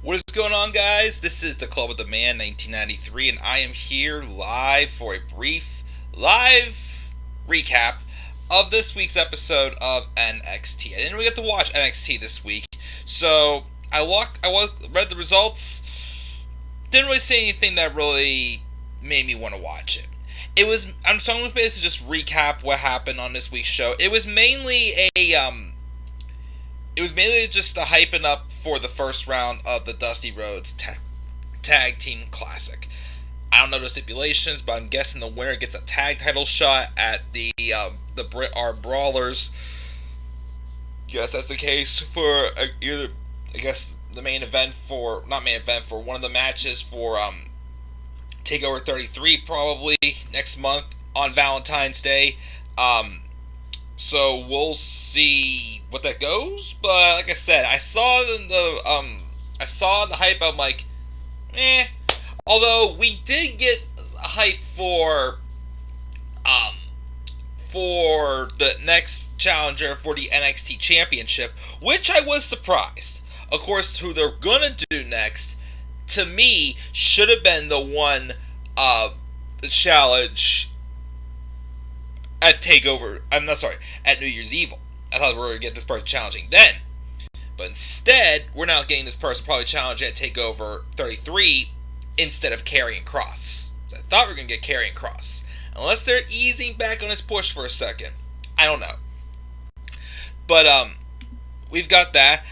What is going on, guys? This is the Club of the Man 1993, and I am here live for a brief live recap of this week's episode of NXT. I didn't really get to watch NXT this week, so I read the results, didn't really see anything that really made me want to watch it. I'm going to basically just recap what happened on this week's show. It was mainly just a hyping up for the first round of the Dusty Rhodes Tag Team Classic. I don't know the stipulations, but I'm guessing the winner gets a tag title shot at the Brit R Brawlers. Yes, that's the case for either, I guess, the main event for one of the matches for TakeOver 33 probably next month on Valentine's Day. So we'll see what that goes. But like I said, I saw the hype. I'm like, eh. Although we did get a hype for the next challenger for the NXT Championship, which I was surprised. Of course, who they're gonna do next, to me, should have been the one, the challenge at TakeOver. At New Year's Evil. I thought we were going to get this person challenging then. But instead, we're now getting this person probably challenging at TakeOver 33 instead of Karrion Kross. So I thought we were going to get Karrion Kross. Unless they're easing back on his push for a second. I don't know. But, we've got that.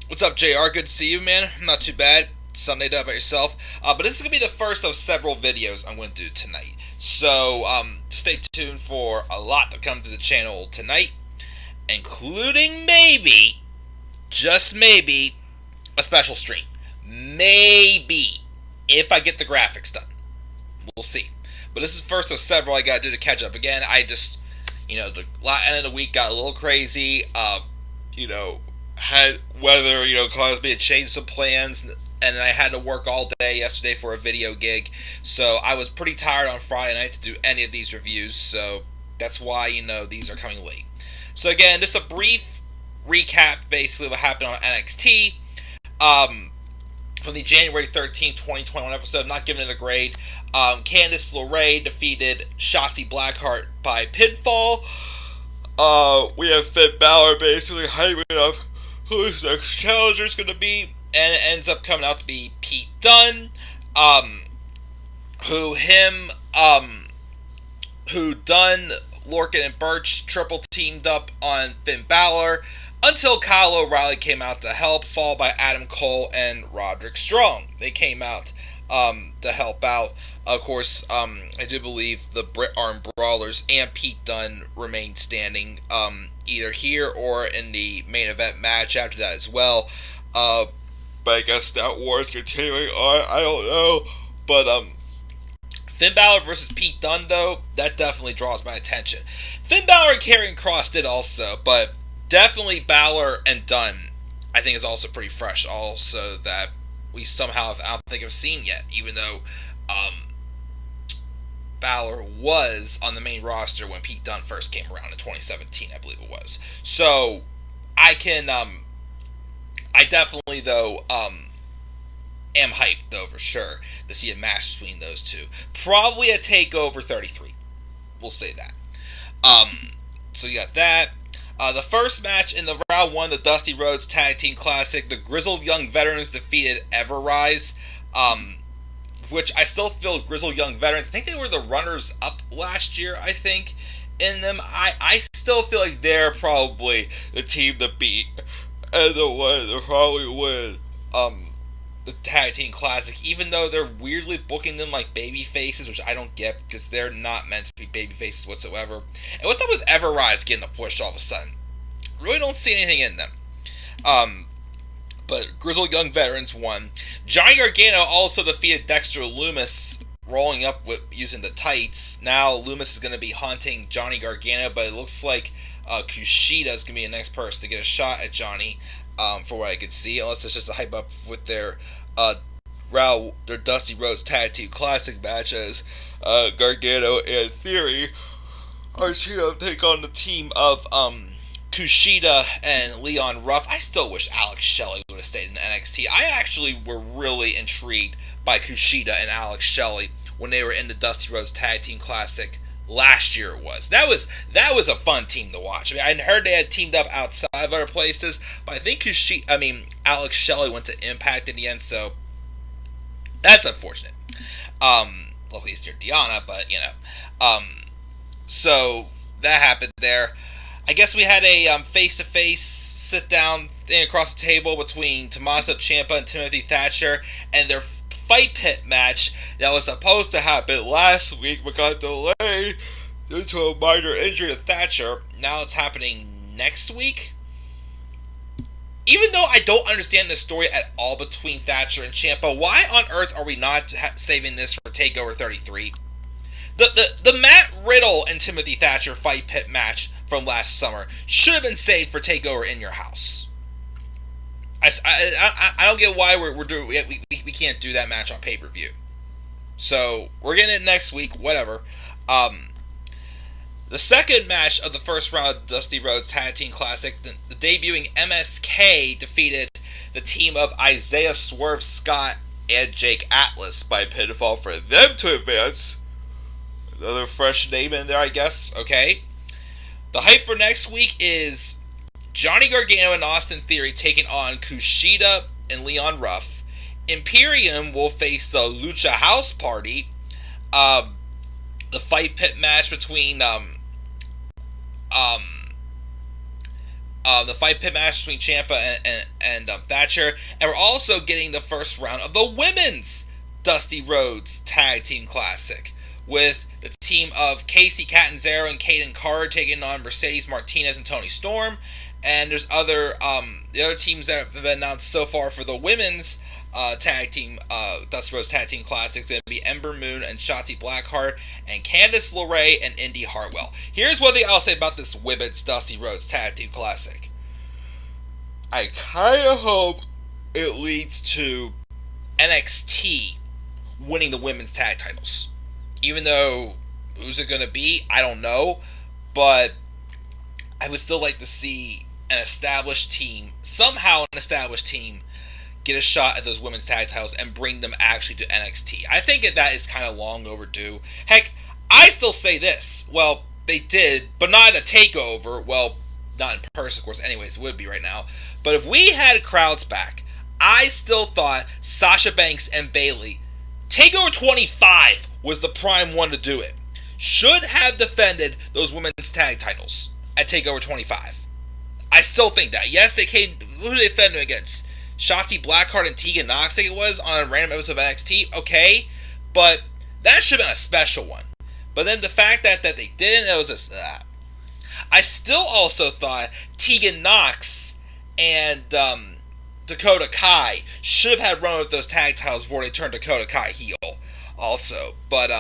What's up, JR? Good to see you, man. Not too bad. Sunday, how about yourself? But this is going to be the first of several videos I'm going to do tonight. So, stay tuned for a lot to come to the channel tonight, including maybe, just maybe, a special stream. Maybe, if I get the graphics done. We'll see. But this is the first of several I gotta do to catch up. Again, I just, the end of the week got a little crazy. Had weather, caused me to change some plans. And I had to work all day yesterday for a video gig. So I was pretty tired on Friday night to do any of these reviews. So that's why, these are coming late. So again, just a brief recap, basically, what happened on NXT. From the January 13th, 2021 episode, I'm not giving it a grade. Candice LeRae defeated Shotzi Blackheart by pinfall. We have Finn Balor basically hyping up who his next challenger is going to be. And it ends up coming out to be Pete Dunne, who Dunne, Lorcan, and Birch triple teamed up on Finn Balor until Kyle O'Reilly came out to help, followed by Adam Cole and Roderick Strong. They came out to help out. Of course, I do believe the Brit Arm Brawlers and Pete Dunne remained standing, either here or in the main event match after that as well. But I guess that war is continuing on. I don't know. But, Finn Balor versus Pete Dunne, though, that definitely draws my attention. Finn Balor and Karrion Kross did also, but definitely Balor and Dunne, I think, is also pretty fresh. Also, that we somehow I don't think have seen yet, even though, Balor was on the main roster when Pete Dunne first came around in 2017, I believe it was. So, I definitely, though, am hyped, though, for sure, to see a match between those two. Probably a TakeOver 33. We'll say that. So you got that. The first match in the round one, the Dusty Rhodes Tag Team Classic, the Grizzled Young Veterans defeated Ever-Rise, which I still feel Grizzled Young Veterans, I think they were the runners-up last year, I think, in them. I still feel like they're probably the team to beat. And the one to probably win the Tag Team Classic, even though they're weirdly booking them like baby faces, which I don't get because they're not meant to be baby faces whatsoever. And what's up with Ever-Rise getting a push all of a sudden? Really don't see anything in them. But Grizzled Young Veterans won. Johnny Gargano also defeated Dexter Lumis, rolling up with using the tights. Now Lumis is going to be haunting Johnny Gargano, but it looks like Kushida is going to be the next person to get a shot at Johnny, for what I could see, unless it's just a hype up with their Dusty Rhodes Tag Team Classic matches. Gargano and Theory are to take on the team of Kushida and Leon Ruff. I still wish Alex Shelley would have stayed in NXT. I actually were really intrigued by Kushida and Alex Shelley when they were in the Dusty Rhodes Tag Team Classic last year. It was that was a fun team to watch. I mean, I heard they had teamed up outside of other places, but I think Alex Shelley went to Impact in the end, so that's unfortunate. Luckily it's near Diana, but so that happened there. I guess we had a face-to-face sit-down thing across the table between Tommaso Ciampa and Timothy Thatcher, and their fight pit match that was supposed to happen last week but got delayed due to a minor injury to Thatcher. Now it's happening next week. Even though I don't understand the story at all between Thatcher and Ciampa, why on earth are we not saving this for TakeOver 33? The Matt Riddle and Timothy Thatcher fight pit match from last summer should have been saved for TakeOver in your house. I don't get why we're doing we can't do that match on pay-per-view. So we're getting it next week, whatever. The second match of the first round of Dusty Rhodes Tag Team Classic, the debuting MSK defeated the team of Isaiah Swerve Scott and Jake Atlas by pinfall for them to advance. Another fresh name in there, I guess. Okay. The hype for next week is Johnny Gargano and Austin Theory taking on Kushida and Leon Ruff. Imperium will face the Lucha House Party. The fight pit match between Ciampa and Thatcher, and we're also getting the first round of the women's Dusty Rhodes Tag Team Classic with the team of Casey Catanzaro and Kaden Carr taking on Mercedes Martinez and Toni Storm. And there's the other teams that have been announced so far for the women's tag team, Dusty Rhodes Tag Team Classic. It's going to be Ember Moon and Shotzi Blackheart and Candice LeRae and Indy Hartwell. Here's one thing I'll say about this women's Dusty Rhodes Tag Team Classic. I kind of hope it leads to NXT winning the women's tag titles. Even though, who's it going to be? I don't know. But I would still like to see an established team, get a shot at those women's tag titles and bring them actually to NXT. I think that is kind of long overdue. Heck, I still say this. Well, they did, but not in a takeover. Well, not in person, of course, anyways, it would be right now. But if we had crowds back, I still thought Sasha Banks and Bayley, TakeOver 25 was the prime one to do it. Should have defended those women's tag titles at TakeOver 25. I still think that. Yes, they came. Who did they defend them against? Shotzi Blackheart and Tegan Nox, I think it was, on a random episode of NXT. Okay, but that should have been a special one. But then the fact that they didn't, it was just. I still also thought Tegan Nox and Dakota Kai should have had run with those tag titles before they turned Dakota Kai heel. Also, but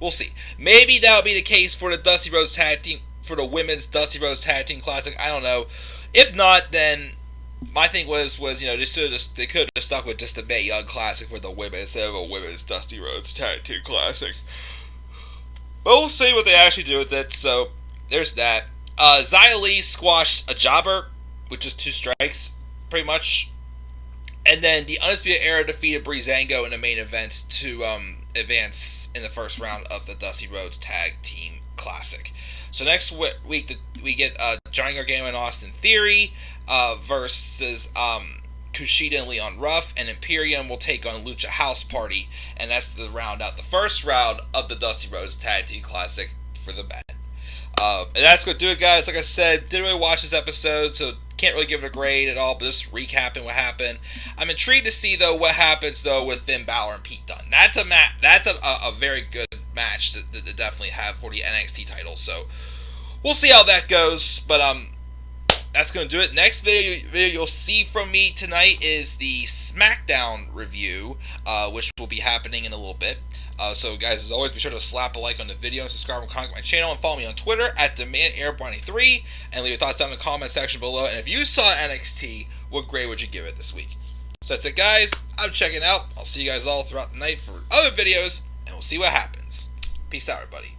we'll see. Maybe that'll be the case for the Dusty Rhodes Tag Team, for the women's Dusty Rhodes Tag Team Classic. I don't know. If not, then my thing was they could have just stuck with just the Mae Young Classic for the women instead of a women's Dusty Rhodes Tag Team Classic. But we'll see what they actually do with it. So there's that. Xia Li squashed a jobber, which is 2 strikes, pretty much. And then the Undisputed Era defeated Breezango in the main event to advance in the first round of the Dusty Rhodes Tag Team Classic. So next week we get Johnny Gargano and Austin Theory versus Kushida and Leon Ruff, and Imperium will take on Lucha House Party, and that's the round out the first round of the Dusty Rhodes Tag Team Classic for the bet. And that's going to do it, guys. Like I said, didn't really watch this episode, so can't really give it a grade at all, but just recapping what happened. I'm intrigued to see, though, what happens, though, with Finn Balor and Pete Dunne. That's a very good match to definitely have for the NXT title, so we'll see how that goes, but that's going to do it. Next video you'll see from me tonight is the SmackDown review, which will be happening in a little bit. So guys, as always, be sure to slap a like on the video and subscribe and comment to my channel, and follow me on Twitter at DemandAir23, and leave your thoughts down in the comment section below. And if you saw NXT, what grade would you give it this week? So that's it, guys. I'm checking out. I'll see you guys all throughout the night for other videos, and we'll see what happens. Peace out, everybody.